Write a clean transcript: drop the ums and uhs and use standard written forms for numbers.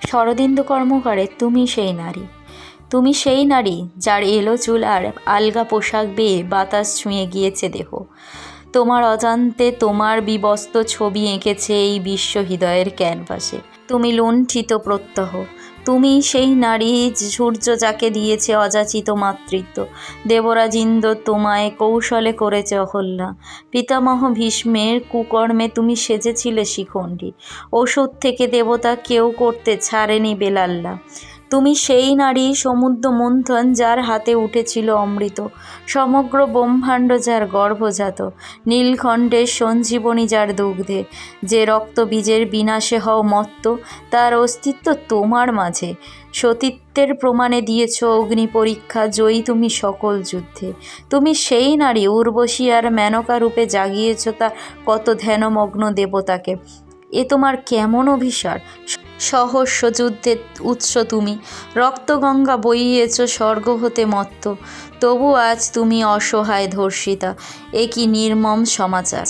শরদিন্দু কর্মকারের তুমি সেই নারী, তুমি সেই নারী যার এলো চুল আর আলগা পোশাক বেয়ে বাতাস ছুঁয়ে গিয়েছে দেহ। তোমার অজান্তে তোমার বিবস্ত ছবি এঁকেছে এই বিশ্ব হৃদয়ের ক্যানভাসে। তুমি লুণ্ঠিত প্রত্যহ, তুমি সেই নারী সূর্য যাকে দিয়েছে অযাচিত মাতৃত্ব। দেবরাজ ইন্দ্র তোমায় কৌশলে করেছে অহল্যা। পিতামহ ভীষ্মের কুকর্মে তুমি সেজেছিলে শিখণ্ডী। ওষুধ থেকে দেবতা কেউ করতে ছাড়েনি বেলাল্লা। তুমি সেই নারী সমুদ্র মন্থন যার হাতে উঠেছিল অমৃত, সমগ্র ব্রহ্মাণ্ড যার গর্ভজাত, নীলকণ্ঠের সঞ্জীবনী যার দুগ্ধে। যে রক্তবীজের বিনাশে হও মত্ত, তার অস্তিত্ব তোমার মাঝে। সতীত্বের প্রমাণে দিয়েছ অগ্নি পরীক্ষা, জয়ী তুমি সকল যুদ্ধে। তুমি সেই নারী উর্বশী আর মেনকা রূপে জাগিয়েছ তা কত ধ্যানমগ্ন দেবতাকে। এ তোমার কেমন অভিসার! সহস্র যুদ্ধের উৎস তুমি, রক্তগঙ্গা বইয়েছ স্বর্গ হতে মত্ত। তবু আজ তুমি অসহায় ধর্ষিতা, এ কি নির্মম সমাচার!